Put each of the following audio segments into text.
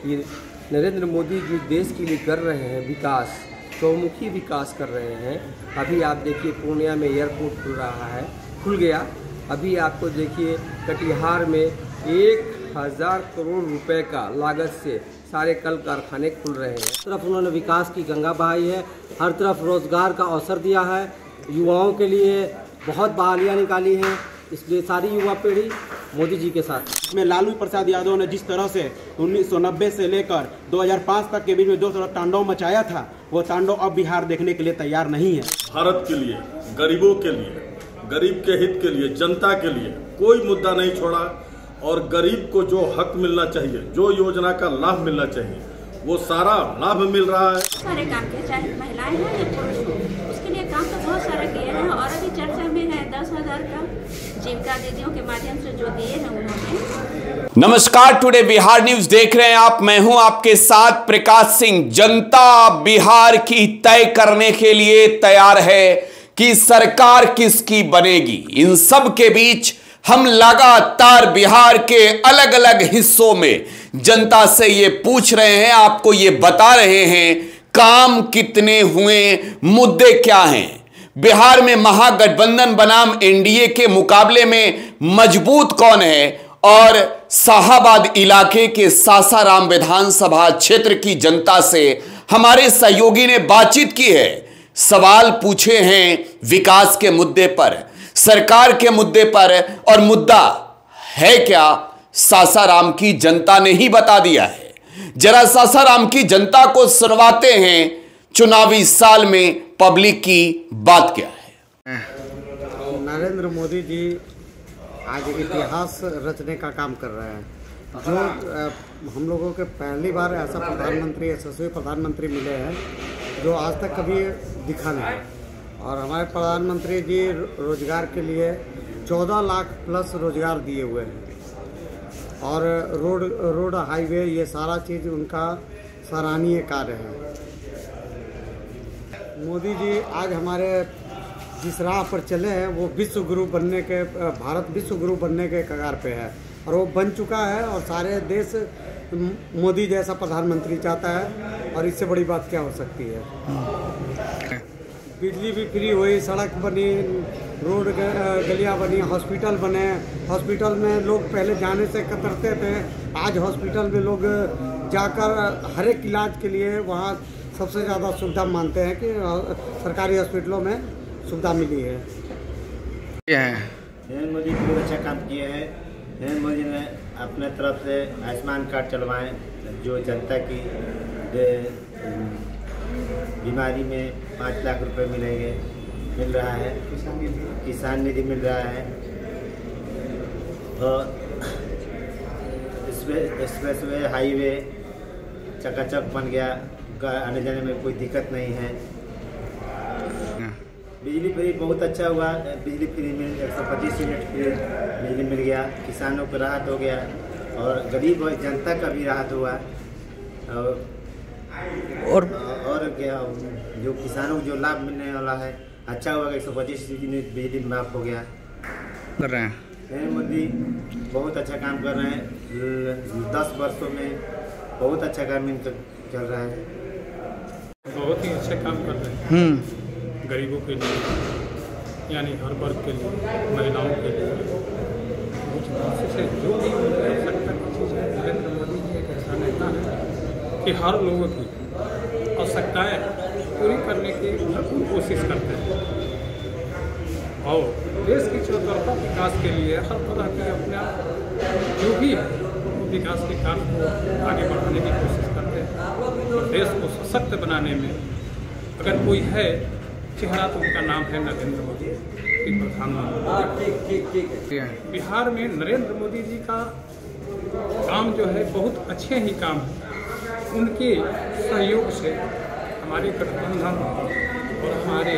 कि नरेंद्र मोदी जी देश के लिए कर रहे हैं विकास, चौमुखी विकास कर रहे हैं। अभी आप देखिए पूर्णिया में एयरपोर्ट खुल रहा है, खुल गया। अभी आपको देखिए कटिहार में 1000 करोड़ रुपए का लागत से सारे कल कारखाने खुल रहे हैं। हर तरफ उन्होंने विकास की गंगा बहाई है, हर तरफ रोजगार का अवसर दिया है, युवाओं के लिए बहुत बहालियाँ निकाली हैं। इसलिए सारी युवा पीढ़ी मोदी जी के साथ। इसमें लालू प्रसाद यादव ने जिस तरह से 1990 से लेकर 2005 तक के बीच में जो तरह तांडव मचाया था, वो तांडव अब बिहार देखने के लिए तैयार नहीं है। भारत के लिए, गरीबों के लिए, गरीब के हित के लिए, जनता के लिए कोई मुद्दा नहीं छोड़ा और गरीब को जो हक मिलना चाहिए, जो योजना का लाभ मिलना चाहिए, वो सारा लाभ मिल रहा है। सारे काम किए, चाहे महिलाएं हैं या पुरुष हो, उसके लिए काम तो बहुत सारा किए हैं। और अभी चर्चा में है 10,000 का जीविका दीदियों के माध्यम से जो दिए हैं उन्होंने। नमस्कार, टुडे बिहार न्यूज देख रहे हैं आप। मैं हूं आपके साथ प्रकाश सिंह। जनता बिहार की तय करने के लिए तैयार है कि सरकार किसकी बनेगी। इन सब के बीच हम लगातार बिहार के अलग अलग हिस्सों में जनता से ये पूछ रहे हैं, आपको ये बता रहे हैं काम कितने हुए, मुद्दे क्या हैं। बिहार में महागठबंधन बनाम एनडीए के मुकाबले में मजबूत कौन है और शाहाबाद इलाके के सासाराम विधानसभा क्षेत्र की जनता से हमारे सहयोगी ने बातचीत की है, सवाल पूछे हैं विकास के मुद्दे पर, सरकार के मुद्दे पर, और मुद्दा है क्या सासाराम की जनता ने ही बता दिया है। जरा सासाराम की जनता को सुनवाते हैं चुनावी साल में पब्लिक की बात क्या है। नरेंद्र मोदी जी आज इतिहास रचने का काम कर रहे हैं। जो हम लोगों के पहली बार ऐसा प्रधानमंत्री, यशस्वी प्रधानमंत्री मिले हैं जो आज तक कभी दिखा नहीं। और हमारे प्रधानमंत्री जी रोजगार के लिए 14 लाख प्लस रोजगार दिए हुए हैं। और रोड हाईवे ये सारा चीज़ उनका सराहनीय कार्य है। मोदी जी आज हमारे जिस राह पर चले हैं वो विश्व गुरु बनने के, भारत विश्व गुरु बनने के कगार पे है और वो बन चुका है। और सारे देश मोदी जैसा प्रधानमंत्री चाहता है और इससे बड़ी बात क्या हो सकती है। बिजली भी फ्री हुई, सड़क बनी, रोड गलियां बनी, हॉस्पिटल बने। हॉस्पिटल में लोग पहले जाने से कतरते थे, आज हॉस्पिटल में लोग जाकर हर एक इलाज के लिए वहाँ सबसे ज़्यादा सुविधा मानते हैं कि सरकारी हॉस्पिटलों में सुविधा मिली है। नरेंद्र मोदी बहुत अच्छा काम किए हैं। नरेंद्र मोदी ने अपने तरफ से आयुष्मान कार्ड चलवाएं, जो जनता की बीमारी में 5 लाख रुपए मिल रहा है, किसान निधि मिल रहा है। और एक्सप्रेस वे, हाईवे चकाचक बन गया, आने जाने में कोई दिक्कत नहीं है। बिजली फ्री बहुत अच्छा हुआ, बिजली फ्री में 125 यूनिट फ्री बिजली मिल गया, किसानों को राहत हो गया और गरीब और जनता का भी राहत हुआ। और क्या, जो किसानों को जो लाभ मिलने वाला है अच्छा हुआ, 125 यूनिट बिजली माफ हो गया। कर रहे हैं नरेंद्र मोदी बहुत अच्छा काम कर रहे हैं। 10 वर्षों में बहुत अच्छा काम इनका चल रहा है। बहुत ही अच्छे काम कर रहे हैं गरीबों के लिए, यानी हर वर्ग के लिए, महिलाओं के लिए। से जो भी आवश्यकता की चीज़ है, नरेंद्र मोदी जी एक ऐसा नेता है कि हर लोगों की आवश्यकताएँ पूरी करने की भरपूर कोशिश करते हैं और देश की चौतरफा विकास के लिए हर तरह के अपना जो भी है विकास के कार्य को आगे बढ़ाने की कोशिश करते हैं। और देश को सशक्त बनाने में अगर कोई है चेहरा तो उनका नाम है नरेंद्र मोदी प्रधानमंत्री। बिहार में नरेंद्र मोदी जी का काम जो है बहुत अच्छे ही काम है। उनके सहयोग से हमारे गठबंधन और हमारे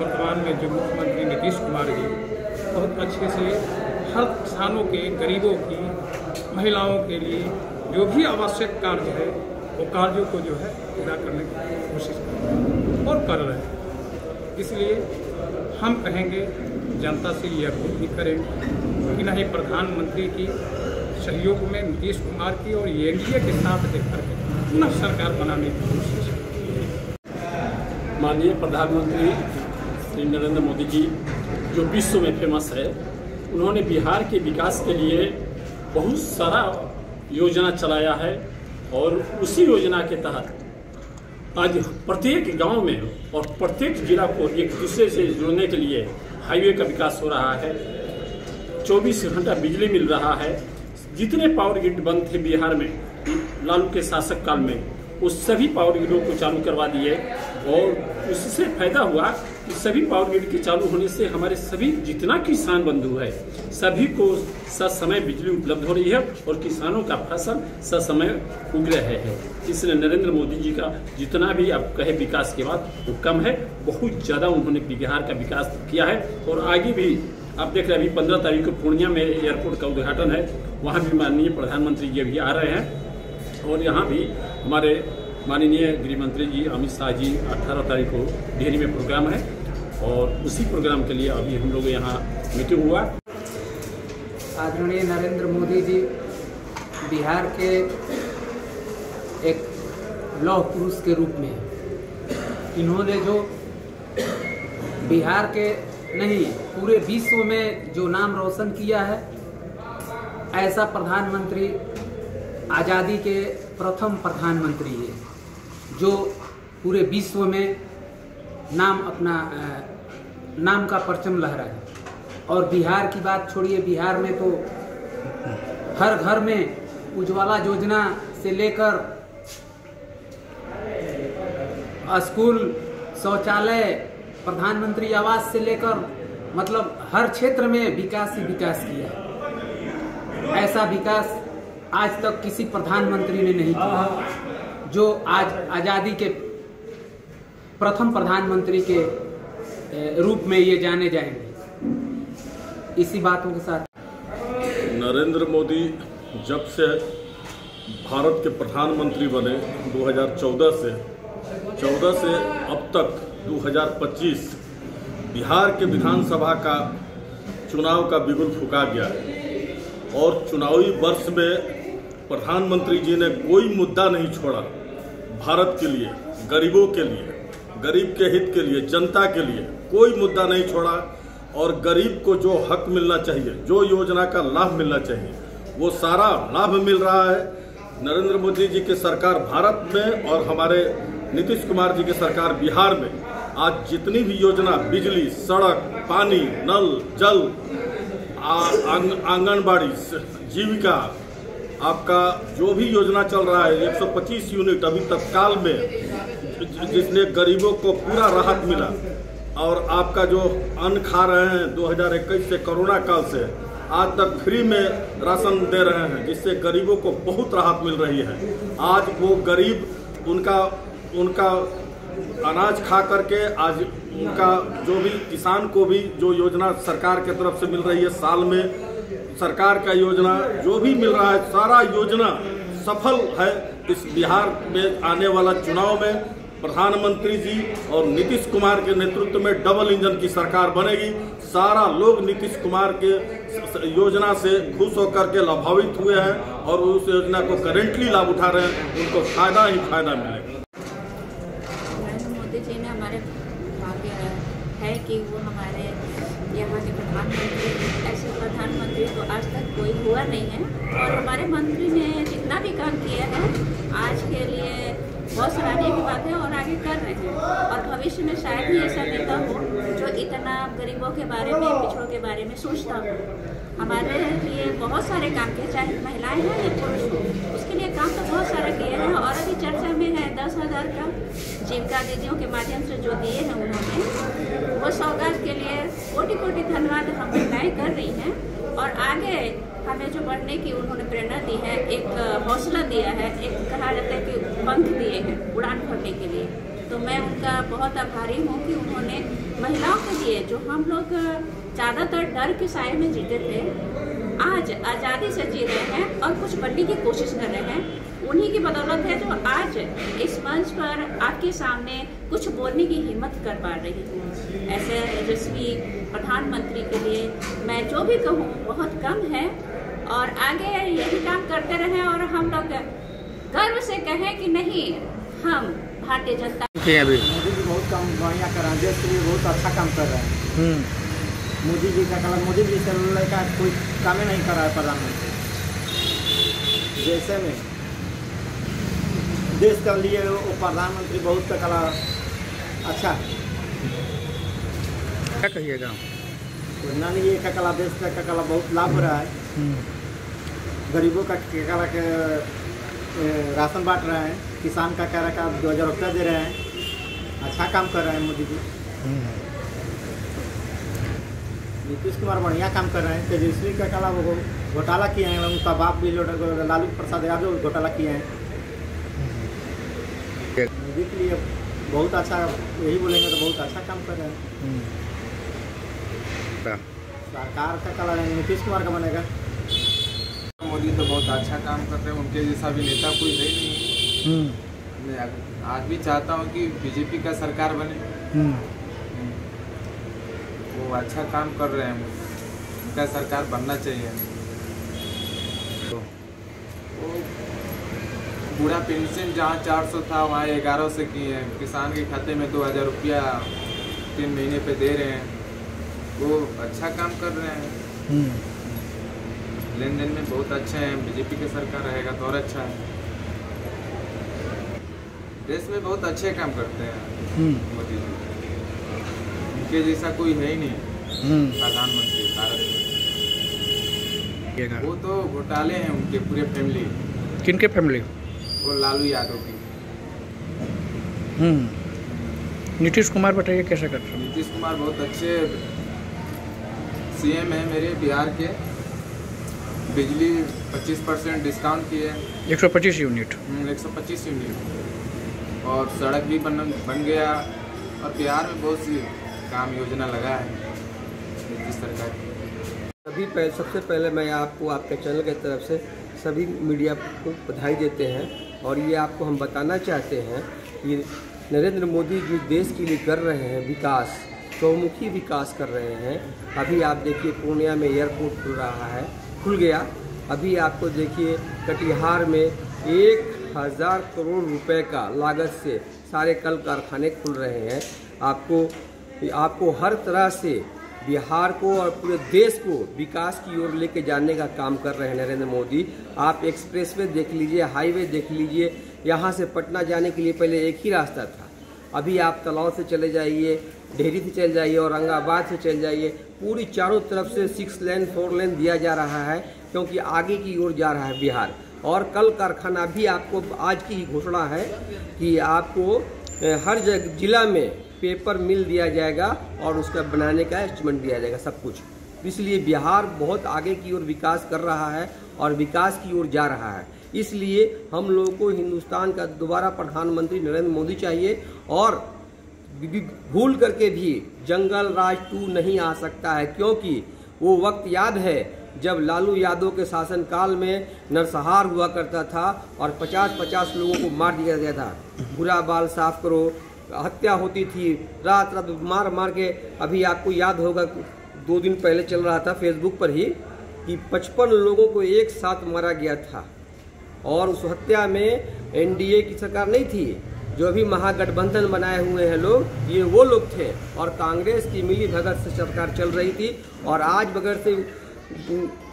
वर्तमान में जो मुख्यमंत्री नीतीश कुमार जी बहुत अच्छे से हर किसानों के, गरीबों की, महिलाओं के लिए जो भी आवश्यक कार्य है वो कार्यों को जो है पूरा करने की कोशिश कर रहे हैं और कर रहे हैं। इसलिए हम कहेंगे, जनता से ये अपील भी करेंगे कि नहीं, प्रधानमंत्री की सहयोग में नीतीश कुमार की और एनडीए के साथ देकर के पुनः सरकार बनाने की कोशिश है। माननीय प्रधानमंत्री श्री नरेंद्र मोदी जी जो विश्व में फेमस है, उन्होंने बिहार के विकास के लिए बहुत सारा योजना चलाया है और उसी योजना के तहत आज प्रत्येक गांव में और प्रत्येक जिला को एक दूसरे से जोड़ने के लिए हाईवे का विकास हो रहा है। 24 घंटा बिजली मिल रहा है। जितने पावर ग्रिड बंद थे बिहार में लालू के शासक काल में, उस सभी पावर ग्रिडों को चालू करवा दिए और उससे फायदा हुआ कि सभी पावर ग्रिड के चालू होने से हमारे सभी जितना किसान बंधु है सभी को ससमय बिजली उपलब्ध हो रही है और किसानों का फसल ससमय उग रहे हैं। इसलिए नरेंद्र मोदी जी का जितना भी आप कहे विकास के बाद वो कम है, बहुत ज़्यादा उन्होंने बिहार का विकास किया है और आगे भी आप देख रहे हैं। अभी 15 तारीख को पूर्णिया में एयरपोर्ट का उद्घाटन है, वहाँ भी माननीय प्रधानमंत्री जी भी आ रहे हैं और यहाँ भी हमारे माननीय गृह मंत्री जी अमित शाह जी 18 तारीख को दिल्ली में प्रोग्राम है और उसी प्रोग्राम के लिए अभी हम लोग यहाँ मीटिंग हुआ। आदरणीय नरेंद्र मोदी जी बिहार के एक लौह पुरुष के रूप में इन्होंने जो बिहार के नहीं पूरे विश्व में जो नाम रोशन किया है, ऐसा प्रधानमंत्री आज़ादी के प्रथम प्रधानमंत्री है जो पूरे विश्व में नाम का परचम लहराए। और बिहार की बात छोड़िए, बिहार में तो हर घर में उज्ज्वला योजना से लेकर स्कूल, शौचालय, प्रधानमंत्री आवास से लेकर मतलब हर क्षेत्र में विकास ही विकास किया। ऐसा विकास आज तक किसी प्रधानमंत्री ने नहीं किया जो आज आज़ादी के प्रथम प्रधानमंत्री के रूप में ये जाने जाएंगे। इसी बातों के साथ नरेंद्र मोदी जब से भारत के प्रधानमंत्री बने 2014 से अब तक 2025 बिहार के विधानसभा का चुनाव का बिगुल फूंका गया है और चुनावी वर्ष में प्रधानमंत्री जी ने कोई मुद्दा नहीं छोड़ा। भारत के लिए, गरीबों के लिए, गरीब के हित के लिए, जनता के लिए कोई मुद्दा नहीं छोड़ा और गरीब को जो हक मिलना चाहिए, जो योजना का लाभ मिलना चाहिए, वो सारा लाभ मिल रहा है। नरेंद्र मोदी जी की सरकार भारत में और हमारे नीतीश कुमार जी की सरकार बिहार में आज जितनी भी योजना, बिजली, सड़क, पानी, नल, जल, आंगनबाड़ी, जीविका, आपका जो भी योजना चल रहा है 125 यूनिट अभी तत्काल में जिसने गरीबों को पूरा राहत मिला और आपका जो अन्न खा रहे हैं 2021 से कोरोना काल से आज तक फ्री में राशन दे रहे हैं जिससे गरीबों को बहुत राहत मिल रही है। आज वो गरीब उनका अनाज खा करके आज उनका जो भी किसान को भी जो योजना सरकार की तरफ से मिल रही है, साल में सरकार का योजना जो भी मिल रहा है, सारा योजना सफल है। इस बिहार में आने वाला चुनाव में प्रधानमंत्री जी और नीतीश कुमार के नेतृत्व में डबल इंजन की सरकार बनेगी। सारा लोग नीतीश कुमार के योजना से खुश होकर के लाभान्वित हुए हैं और उस योजना को करेंटली लाभ उठा रहे हैं, उनको फायदा ही फायदा मिलेगा। नरेंद्र मोदी जी ने हमारे भाग्य है कि वो हमारे यहाँ के प्रधानमंत्री, ऐसे प्रधानमंत्री तो आज तक कोई हुआ नहीं है और हमारे मंत्री ने जितना भी काम किया है आज के लिए बहुत सराहनीय की बात है और आगे कर रहे हैं और भविष्य में शायद ही ऐसा नेता हो जो इतना गरीबों के बारे में, पिछड़ों के बारे में सोचता हो। हमारे लिए बहुत सारे काम किए, चाहे महिलाएं हैं या पुरुष हो, उसके लिए काम तो बहुत सारा किए हैं और अभी चर्चा में है 10,000 का जीविका दीदियों के माध्यम से जो दिए हैं उन्होंने, वो सौगात के लिए कोटि कोटि धन्यवाद हम महिलाएं कर रही हैं और आगे हमें जो बढ़ने की उन्होंने प्रेरणा दी है, एक हौसला दिया है, एक कहा जाता है कि पंख दिए हैं उड़ान भरने के लिए। तो मैं उनका बहुत आभारी हूँ कि उन्होंने महिलाओं के लिए जो हम लोग ज़्यादातर डर के साए में जीते थे, आज आज़ादी से जी रहे हैं और कुछ बनने की कोशिश कर रहे हैं। उन्हीं की बदौलत है जो आज इस मंच पर आपके सामने कुछ बोलने की हिम्मत कर पा रही हूँ। ऐसे यशस्वी प्रधानमंत्री के लिए मैं जो भी कहूँ बहुत कम है और आगे यही काम करते रहें और हम लोग गर्व से कहें कि नहीं, हम भारतीय जनता मोदी जी बहुत काम बढ़िया कर रहे हैं, देश के लिए बहुत अच्छा काम कर रहे हैं। मोदी जी का कलर, मोदी जी से का कोई काम ही नहीं कर रहा है प्रधानमंत्री। जैसे में देश के लिए वो प्रधानमंत्री बहुत का कला अच्छा है। क्या कहिएगा? ना नहीं, ये का कला देश का कला बहुत लाभ हो रहा है। गरीबों का कला के राशन बांट रहे हैं, किसान का कह रहा 2000 रुपया दे रहे हैं। अच्छा काम कर रहे हैं मोदी जी। नीतीश कुमार बढ़िया काम कर रहे हैं। तेजस्वी का कला वो घोटाला किए हैं, उनका बाप भी लालू प्रसाद यादव घोटाला किए हैं। मोदी के लिए बहुत अच्छा, यही बोलेंगे तो बहुत अच्छा काम कर रहे हैं। सरकार का कला नीतीश कुमार का बनेगा। मोदी तो बहुत अच्छा काम कर रहे हैं, उनके जैसा भी नेता कोई है नहीं। मैं आज भी चाहता हूँ कि बीजेपी का सरकार बने। वो अच्छा काम कर रहे हैं, उनका सरकार बनना चाहिए। वो पूरा पेंशन जहाँ 400 था वहाँ 1100 किए हैं। किसान के खाते में 2000 रुपया 3 महीने पे दे रहे हैं। वो अच्छा काम कर रहे हैं, लेन देन में बहुत अच्छे हैं। बीजेपी की सरकार रहेगा तो और अच्छा है। देश में बहुत अच्छे काम करते हैं मोदी जी, उनके जैसा कोई है ही नहीं प्रधानमंत्री भारत में। वो तो घोटाले हैं उनके पूरे फैमिली। किनके फैमिली? वो लालू यादव की। नीतीश कुमार बताइए कैसे करते हैं? नीतीश कुमार बहुत अच्छे सीएम है मेरे बिहार के। बिजली 25% डिस्काउंट किए, 125 यूनिट 125 यूनिट। और सड़क भी बन गया। और बिहार में बहुत सी काम योजना लगा है नीतीश सरकार की। सबसे पहले मैं आपको आपके चैनल की तरफ से सभी मीडिया को बधाई देते हैं। और ये आपको हम बताना चाहते हैं कि नरेंद्र मोदी जी देश के लिए कर रहे हैं विकास, चौमुखी विकास कर रहे हैं। अभी आप देखिए पूर्णिया में एयरपोर्ट खुल गया। अभी आपको देखिए कटिहार में 1000 करोड़ रुपए का लागत से सारे कल कारखाने खुल रहे हैं। आपको हर तरह से बिहार को और पूरे देश को विकास की ओर लेके जाने का काम कर रहे हैं नरेंद्र मोदी। आप एक्सप्रेसवे देख लीजिए, हाईवे देख लीजिए। यहाँ से पटना जाने के लिए पहले एक ही रास्ता था, अभी आप तलाव से चले जाइए, डेहरी से चले जाइए, औरंगाबाद से चले जाइए। पूरी चारों तरफ से 6 लेन 4 लेन दिया जा रहा है, क्योंकि आगे की ओर जा रहा है बिहार। और कल कारखाना भी आपको आज की घोषणा है कि आपको हर जिला में पेपर मिल दिया जाएगा और उसका बनाने का एस्टिमेट दिया जाएगा सब कुछ। इसलिए बिहार बहुत आगे की ओर विकास कर रहा है और विकास की ओर जा रहा है। इसलिए हम लोगों को हिंदुस्तान का दोबारा प्रधानमंत्री नरेंद्र मोदी चाहिए। और भूल करके भी जंगल राज 2 नहीं आ सकता है, क्योंकि वो वक्त याद है जब लालू यादव के शासनकाल में नरसंहार हुआ करता था और 50-50 लोगों को मार दिया गया था। बुरा बाल साफ करो, हत्या होती थी रात रात मार के। अभी आपको याद होगा 2 दिन पहले चल रहा था फेसबुक पर ही कि 55 लोगों को एक साथ मारा गया था। और उस हत्या में एनडीए की सरकार नहीं थी, जो अभी महागठबंधन बनाए हुए हैं लोग, ये वो लोग थे। और कांग्रेस की मिली भगत से सरकार चल रही थी। और आज बगैर से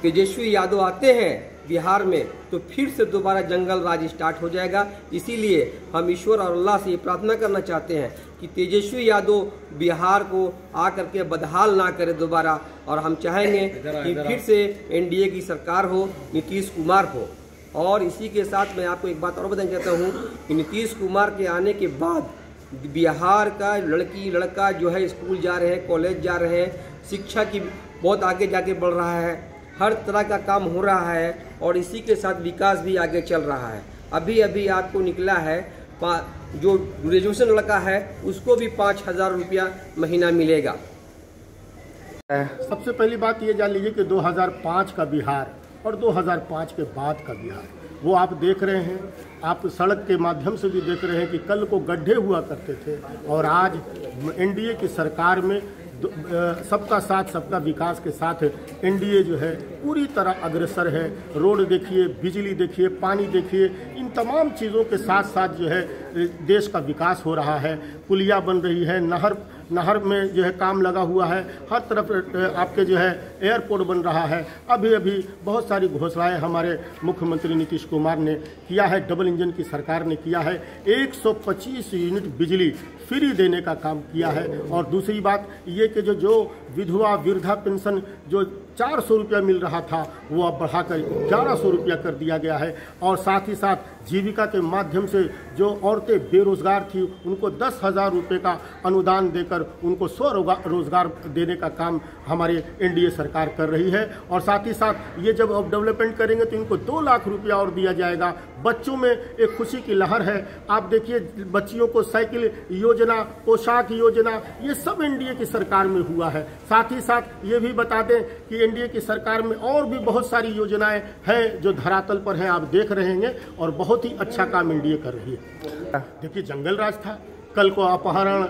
तेजस्वी यादव आते हैं बिहार में तो फिर से दोबारा जंगल राज स्टार्ट हो जाएगा। इसीलिए हम ईश्वर और अल्लाह से ये प्रार्थना करना चाहते हैं कि तेजस्वी यादव बिहार को आकर के बदहाल ना करे दोबारा। और हम चाहेंगे कि फिर से एनडीए की सरकार हो, नीतीश कुमार हो। और इसी के साथ मैं आपको एक बात और बताना चाहता हूँ कि नीतीश कुमार के आने के बाद बिहार का लड़की लड़का जो है स्कूल जा रहे हैं, कॉलेज जा रहे हैं, शिक्षा की बहुत आगे जाके बढ़ रहा है, हर तरह का काम हो रहा है। और इसी के साथ विकास भी आगे चल रहा है। अभी अभी आपको निकला है जो ग्रेजुएशन लड़का है उसको भी 5000 रुपया महीना मिलेगा। सबसे पहली बात ये जान लीजिए कि 2005 का बिहार और 2005 के बाद का बिहार वो आप देख रहे हैं। आप सड़क के माध्यम से भी देख रहे हैं कि कल को गड्ढे हुआ करते थे और आज एनडीए की सरकार में सबका साथ सबका विकास के साथ एनडीए जो है पूरी तरह अग्रसर है। रोड देखिए, बिजली देखिए, पानी देखिए, इन तमाम चीज़ों के साथ साथ जो है देश का विकास हो रहा है। पुलिया बन रही है, नहर में जो है काम लगा हुआ है, हर तरफ आपके जो है एयरपोर्ट बन रहा है। अभी अभी बहुत सारी घोषणाएं हमारे मुख्यमंत्री नीतीश कुमार ने किया है, डबल इंजन की सरकार ने किया है। 125 यूनिट बिजली फ्री देने का काम किया है। और दूसरी बात ये कि जो विधवा वृद्धा पेंशन जो 400 रुपया मिल रहा था वो अब बढ़ाकर 1100 रुपया कर दिया गया है। और साथ ही साथ जीविका के माध्यम से जो औरतें बेरोजगार थी उनको 10,000 रुपये का अनुदान देकर उनको स्वरोजगार देने का काम हमारी एनडीए सरकार कर रही है। और साथ ही साथ ये जब अब डेवलपमेंट करेंगे तो इनको 2 लाख रुपया और दिया जाएगा। बच्चों में एक खुशी की लहर है। आप देखिए बच्चियों को साइकिल योजना, पोशाक योजना, ये सब एनडीए की सरकार में हुआ है। साथ ही साथ ये भी बता दें कि एनडीए की सरकार में और भी बहुत सारी योजनाएं हैं जो धरातल पर हैं, आप देख रहे हैं, और बहुत ही अच्छा काम एनडीए कर रही है। देखिए जंगल राज था, कल को अपहरण,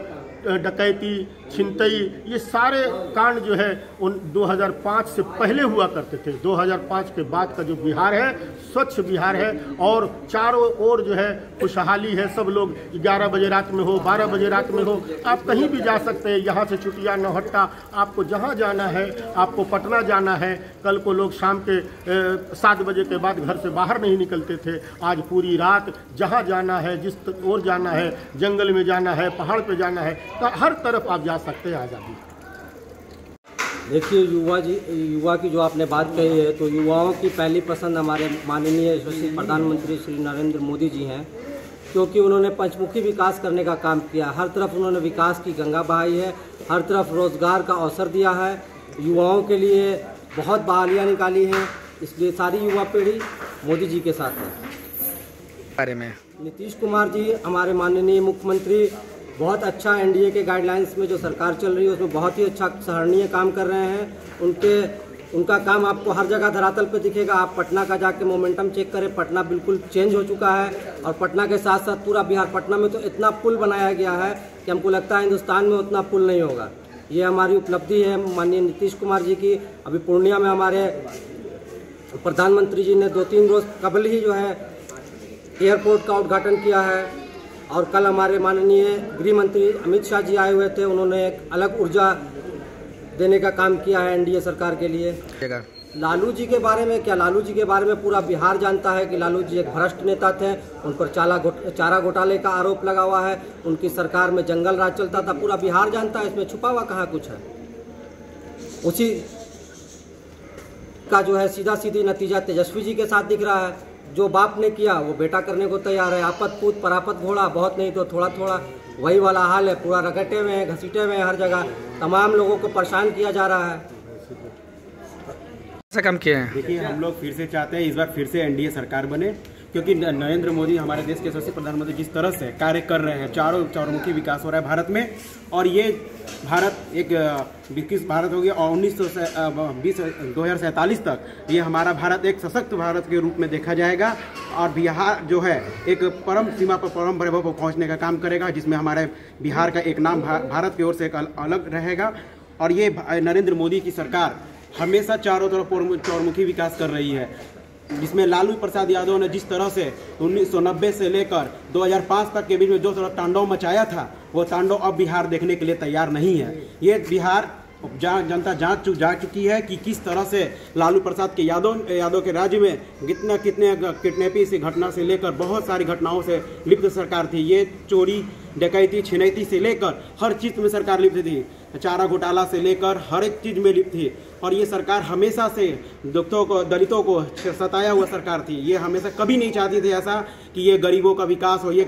डकैती, छिनतई, ये सारे कांड जो है उन 2005 से पहले हुआ करते थे। 2005 के बाद का जो बिहार है स्वच्छ बिहार है और चारों ओर जो है खुशहाली है। सब लोग 11 बजे रात में हो, 12 बजे रात में हो, आप कहीं भी जा सकते हैं। यहाँ से चुटिया, नौहट्टा, आपको जहाँ जाना है, आपको पटना जाना है। कल को लोग शाम के 7 बजे के बाद घर से बाहर नहीं निकलते थे। आज पूरी रात जहाँ जाना है, जिस ओर जाना है, जंगल में जाना है, पहाड़ पे जाना है, तो हर तरफ आप जा सकते हैं आज़ादी। देखिए युवा की जो आपने बात कही है, तो युवाओं की पहली पसंद हमारे माननीय यशस्वी प्रधानमंत्री श्री नरेंद्र मोदी जी हैं, क्योंकि उन्होंने पंचमुखी विकास करने का काम किया। हर तरफ उन्होंने विकास की गंगा बहाई है, हर तरफ रोजगार का अवसर दिया है, युवाओं के लिए बहुत बहालियाँ निकाली हैं। इसलिए सारी युवा पीढ़ी मोदी जी के साथ है। बारे में नीतीश कुमार जी हमारे माननीय मुख्यमंत्री बहुत अच्छा एनडीए के गाइडलाइंस में जो सरकार चल रही है उसमें बहुत ही अच्छा सराहनीय काम कर रहे हैं। उनका काम आपको हर जगह धरातल पे दिखेगा। आप पटना का जाके मोमेंटम चेक करें, पटना बिल्कुल चेंज हो चुका है। और पटना के साथ साथ पूरा बिहार, पटना में तो इतना पुल बनाया गया है कि हमको लगता है हिंदुस्तान में उतना पुल नहीं होगा। ये हमारी उपलब्धि है माननीय नीतीश कुमार जी की। अभी पूर्णिया में हमारे प्रधानमंत्री जी ने 2-3 रोज कबल ही जो है एयरपोर्ट का उद्घाटन किया है। और कल हमारे माननीय गृह मंत्री अमित शाह जी आए हुए थे, उन्होंने एक अलग ऊर्जा देने का काम किया है एनडीए सरकार के लिए। लालू जी के बारे में क्या, लालू जी के बारे में पूरा बिहार जानता है कि लालू जी एक भ्रष्ट नेता थे। उन पर चारा घोटाले का आरोप लगा हुआ है। उनकी सरकार में जंगल राज चलता था, पूरा बिहार जानता है। इसमें छुपा हुआ कहाँ कुछ है। उसी का जो है सीधा सीधी नतीजा तेजस्वी जी के साथ दिख रहा है। जो बाप ने किया वो बेटा करने को तैयार है। आपत पूत परापत घोड़ा, बहुत नहीं तो थोड़ा थोड़ा, वही वाला हाल है। पूरा रगटे में है, घसीटे में है, हर जगह तमाम लोगों को परेशान किया जा रहा है। ऐसा काम किया है। देखिए हम लोग फिर से चाहते हैं इस बार फिर से एनडीए सरकार बने, क्योंकि नरेंद्र मोदी हमारे देश के यशस्वी प्रधानमंत्री जिस तरह से कार्य कर रहे हैं, चौमुखी विकास हो रहा है भारत में। और ये भारत एक विकसित भारत हो गया और 2047 तक ये हमारा भारत एक सशक्त भारत के रूप में देखा जाएगा। और बिहार जो है एक परम सीमा पर, परम वैभव पर पहुँचने का काम करेगा, जिसमें हमारे बिहार का एक नाम भारत की ओर से एक अलग रहेगा। और ये नरेंद्र मोदी की सरकार हमेशा चारों तरफ चौमुखी विकास कर रही है, जिसमें लालू प्रसाद यादव ने जिस तरह से 1990 से लेकर 2005 तक के बीच में जो तांडव मचाया था, वो तांडव अब बिहार देखने के लिए तैयार नहीं है। ये बिहार जनता जा चुकी है कि किस तरह से लालू प्रसाद के यादव के राज्य में कितने किडनैपिंग से घटना से लेकर बहुत सारी घटनाओं से लिप्त सरकार थी। ये चोरी, डकैती, छिनैती से लेकर हर चीज़ में सरकार लिप्त थी। चारा घोटाला से लेकर हर एक चीज़ में लिप्त थी। और ये सरकार हमेशा से दलितों को सताया हुआ सरकार थी। ये हमेशा कभी नहीं चाहती थी ऐसा कि ये गरीबों का विकास हो। ये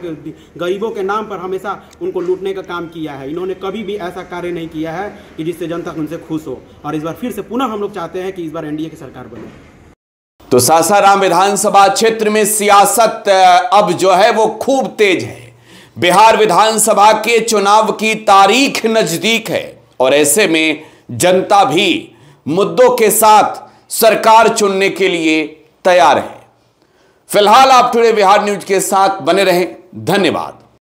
गरीबों के नाम पर हमेशा उनको लूटने का काम किया है। इन्होंने कभी भी ऐसा कार्य नहीं किया है कि जिससे जनता उनसे खुश हो। और इस बार फिर से पुनः हम लोग चाहते हैं कि इस बार एनडीए की सरकार बने। तो सासाराम विधानसभा क्षेत्र में सियासत अब जो है वो खूब तेज है। बिहार विधानसभा के चुनाव की तारीख नजदीक है और ऐसे में जनता भी मुद्दों के साथ सरकार चुनने के लिए तैयार है। फिलहाल आप टुडे बिहार न्यूज के साथ बने रहें। धन्यवाद।